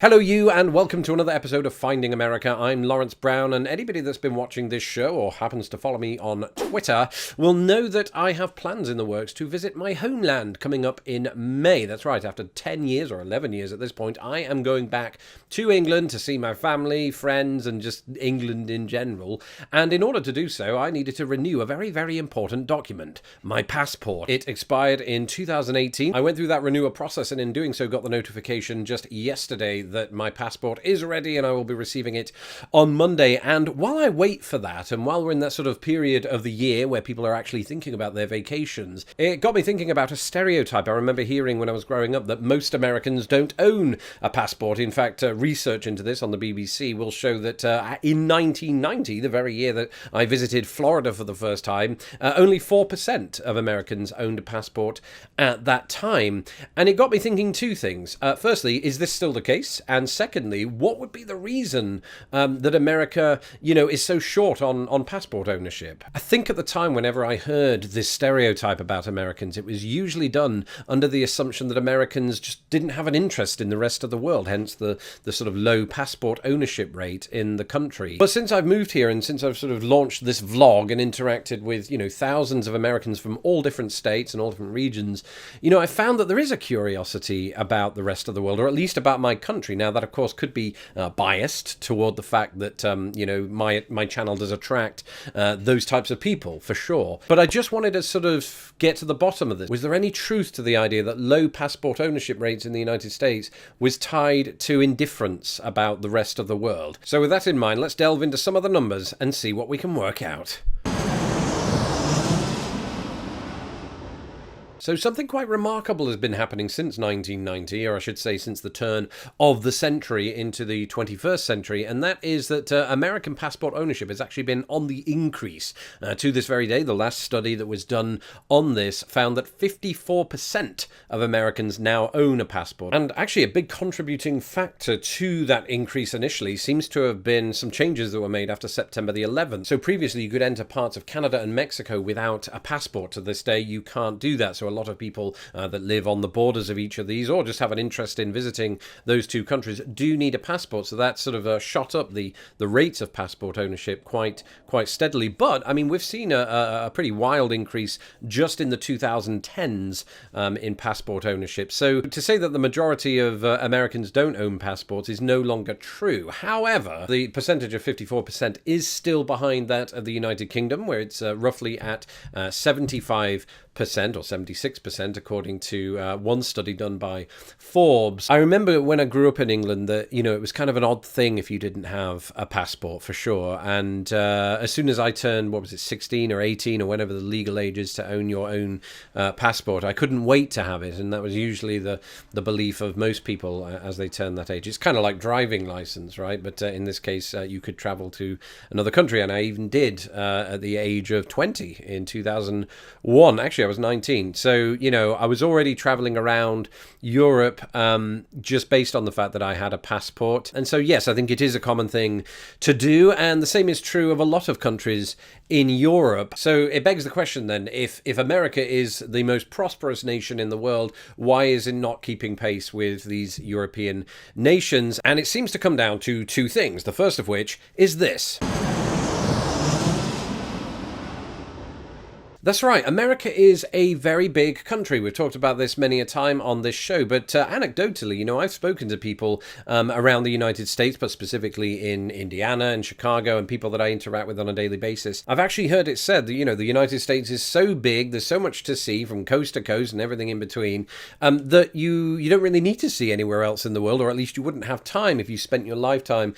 Hello you, and welcome to another episode of Finding America. I'm Lawrence Brown, and anybody that's been watching this show or happens to follow me on Twitter will know that I have plans in the works to visit my homeland coming up in May. That's right, after 10 years or 11 years at this point, I am going back to England to see my family, friends, and just England in general. And in order to do so, I needed to renew a very, very important document, my passport. It expired in 2018. I went through that renewal process, and in doing so got the notification just yesterday that my passport is ready and I will be receiving it on Monday. And while I wait for that, and while we're in that sort of period of the year where people are actually thinking about their vacations, it got me thinking about a stereotype I remember hearing when I was growing up, that most Americans don't own a passport. In fact, research into this on the BBC will show that in 1990, the very year that I visited Florida for the first time, only 4% of Americans owned a passport at that time. And it got me thinking two things. Firstly, is this still the case? And secondly, what would be the reason that America, is so short on passport ownership? I think at the time, whenever I heard this stereotype about Americans, it was usually done under the assumption that Americans just didn't have an interest in the rest of the world, hence the sort of low passport ownership rate in the country. But since I've moved here and since I've sort of launched this vlog and interacted with, thousands of Americans from all different states and all different regions, I found that there is a curiosity about the rest of the world, or at least about my country. Now, that, of course, could be biased toward the fact that, my channel does attract those types of people, for sure. But I just wanted to sort of get to the bottom of this. Was there any truth to the idea that low passport ownership rates in the United States was tied to indifference about the rest of the world? So with that in mind, let's delve into some of the numbers and see what we can work out. So something quite remarkable has been happening since 1990, or I should say since the turn of the century into the 21st century, and that is that American passport ownership has actually been on the increase to this very day. The last study that was done on this found that 54% of Americans now own a passport. And actually a big contributing factor to that increase initially seems to have been some changes that were made after September the 11th. So previously you could enter parts of Canada and Mexico without a passport. To this day you can't do that. So a lot of people that live on the borders of each of these, or just have an interest in visiting those two countries, do need a passport. So that sort of shot up the rates of passport ownership quite steadily. But I mean, we've seen a pretty wild increase just in the 2010s in passport ownership. So to say that the majority of Americans don't own passports is no longer true. However, the percentage of 54% is still behind that of the United Kingdom, where it's roughly at 75% or 76%, according to one study done by Forbes. I remember when I grew up in England that, it was kind of an odd thing if you didn't have a passport, for sure. And as soon as I turned, 16 or 18 or whenever the legal age is to own your own passport, I couldn't wait to have it. And that was usually the belief of most people as they turn that age. It's kind of like driving license, right? But in this case, you could travel to another country. And I even did at the age of 20 in 2001. Actually, I was 19. So, I was already traveling around Europe just based on the fact that I had a passport. And so, yes, I think it is a common thing to do. And the same is true of a lot of countries in Europe. So it begs the question then, if America is the most prosperous nation in the world, why is it not keeping pace with these European nations? And it seems to come down to two things. The first of which is this. That's right, America is a very big country. We've talked about this many a time on this show, but anecdotally, I've spoken to people around the United States, but specifically in Indiana and Chicago, and people that I interact with on a daily basis. I've actually heard it said that, the United States is so big, there's so much to see from coast to coast and everything in between, that you don't really need to see anywhere else in the world, or at least you wouldn't have time if you spent your lifetime,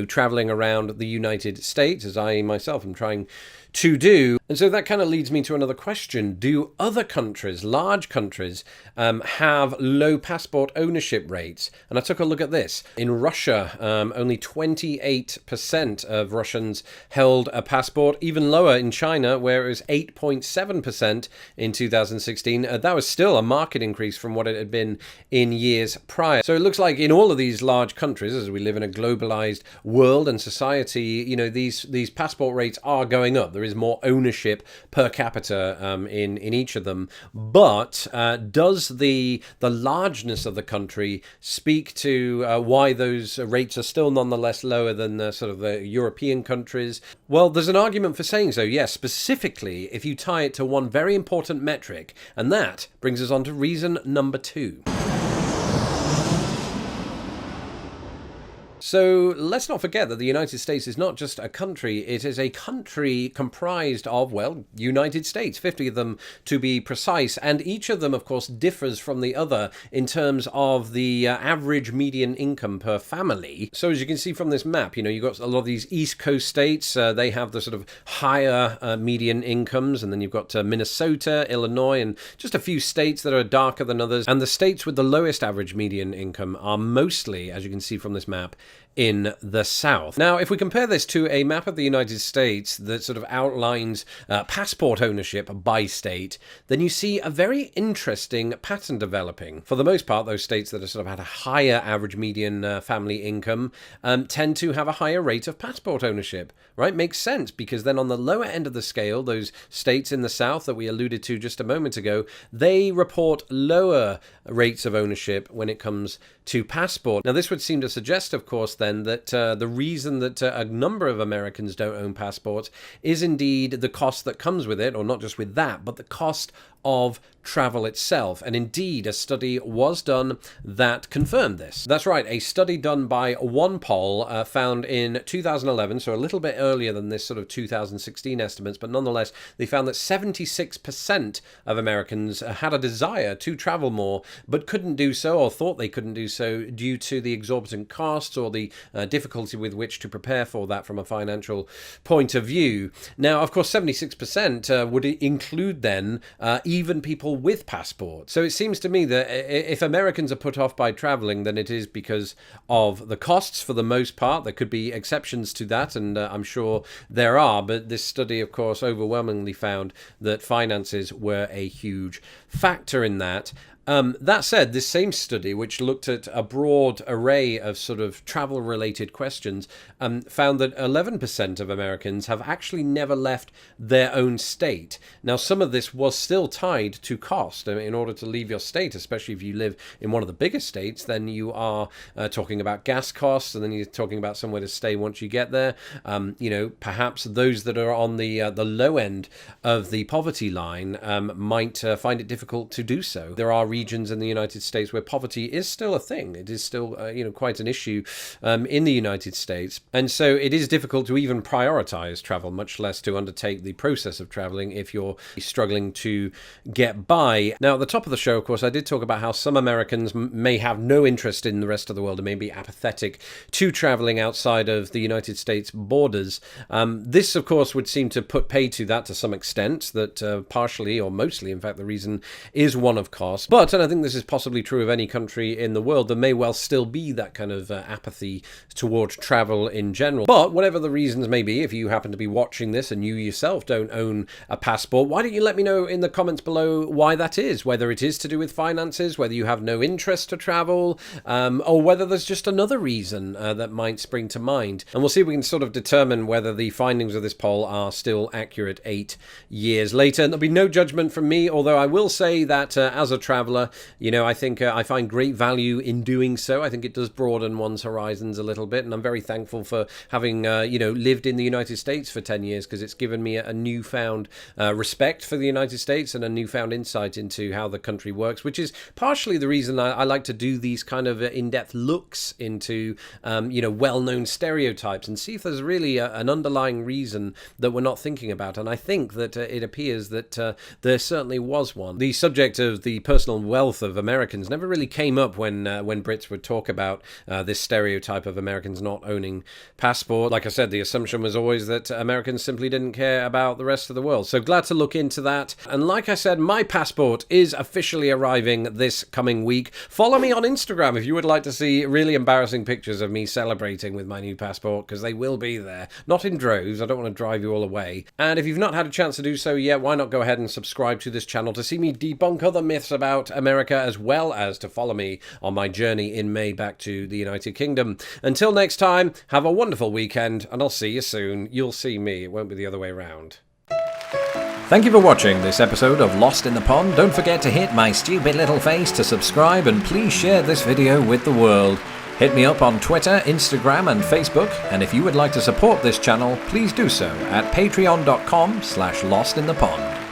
traveling around the United States, as I myself am trying to do. And so that kind of leads me to another question. Do other countries, large countries, have low passport ownership rates? And I took a look at this. In Russia, only 28% of Russians held a passport. Even lower in China, where it was 8.7% in 2016. That was still a marked increase from what it had been in years prior. So it looks like in all of these large countries, as we live in a globalized world and society, these passport rates are going up. There there is more ownership per capita in each of them. But does the largeness of the country speak to why those rates are still nonetheless lower than sort of the European countries? Well, there's an argument for saying so, yes, specifically if you tie it to one very important metric, and that brings us on to reason number 2. So let's not forget that the United States is not just a country, it is a country comprised of, well, United States, 50 of them to be precise, and each of them, of course, differs from the other in terms of the average median income per family. So as you can see from this map, you've got a lot of these East Coast states, they have the sort of higher median incomes, and then you've got Minnesota, Illinois, and just a few states that are darker than others, and the states with the lowest average median income are mostly, as you can see from this map, in the South. Now, if we compare this to a map of the United States that sort of outlines passport ownership by state, then you see a very interesting pattern developing. For the most part, those states that have sort of had a higher average median family income tend to have a higher rate of passport ownership, right? Makes sense, because then on the lower end of the scale, those states in the South that we alluded to just a moment ago, they report lower rates of ownership when it comes to passport. Now, this would seem to suggest, of course, then that the reason that a number of Americans don't own passports is indeed the cost that comes with it, or not just with that, but the cost of travel itself. And indeed, a study was done that confirmed this. That's right, a study done by one poll found in 2011, so a little bit earlier than this sort of 2016 estimates, but nonetheless, they found that 76% of Americans had a desire to travel more, but couldn't do so, or thought they couldn't do so, due to the exorbitant costs or the difficulty with which to prepare for that from a financial point of view. Now, of course, 76% would include then even people with passports. So it seems to me that if Americans are put off by traveling, then it is because of the costs for the most part. There could be exceptions to that, and I'm sure there are, but this study, of course, overwhelmingly found that finances were a huge factor in that. That said, this same study, which looked at a broad array of sort of travel-related questions, found that 11% of Americans have actually never left their own state. Now, some of this was still tied to cost. In order to leave your state, especially if you live in one of the biggest states, then you are talking about gas costs, and then you're talking about somewhere to stay once you get there. Perhaps those that are on the low end of the poverty line might find it difficult to do so. There are regions in the United States where poverty is still a thing. It is still, quite an issue in the United States. And so it is difficult to even prioritize travel, much less to undertake the process of traveling if you're struggling to get by. Now, at the top of the show, of course, I did talk about how some Americans may have no interest in the rest of the world and may be apathetic to traveling outside of the United States borders. This, of course, would seem to put pay to that to some extent, that partially, or mostly, in fact, the reason is one of cost. But, and I think this is possibly true of any country in the world, there may well still be that kind of apathy towards travel in general. But whatever the reasons may be, if you happen to be watching this and you yourself don't own a passport, why don't you let me know in the comments below why that is? Whether it is to do with finances, whether you have no interest to travel, or whether there's just another reason that might spring to mind. And we'll see if we can sort of determine whether the findings of this poll are still accurate 8 years later. And there'll be no judgment from me, although I will say that as a traveler, I think I find great value in doing so. I think it does broaden one's horizons a little bit, and I'm very thankful for having, lived in the United States for 10 years, because it's given me a newfound respect for the United States and a newfound insight into how the country works, which is partially the reason I like to do these kind of in-depth looks into, well-known stereotypes and see if there's really an underlying reason that we're not thinking about. And I think that it appears that there certainly was one. The subject of the personal wealth of Americans never really came up when Brits would talk about this stereotype of Americans not owning passports. Like I said, the assumption was always that Americans simply didn't care about the rest of the world. So glad to look into that. And like I said, my passport is officially arriving this coming week. Follow me on Instagram if you would like to see really embarrassing pictures of me celebrating with my new passport, because they will be there. Not in droves, I don't want to drive you all away. And if you've not had a chance to do so yet, why not go ahead and subscribe to this channel to see me debunk other myths about America, as well as to follow me on my journey in May back to the United Kingdom. Until next time, have a wonderful weekend, and I'll see you soon. You'll see me, it won't be the other way around. Thank you for watching this episode of Lost in the Pond. Don't forget to hit my stupid little face to subscribe, and please share this video with the world. Hit me up on Twitter, Instagram and Facebook, and if you would like to support this channel, please do so at patreon.com/lostinthepond.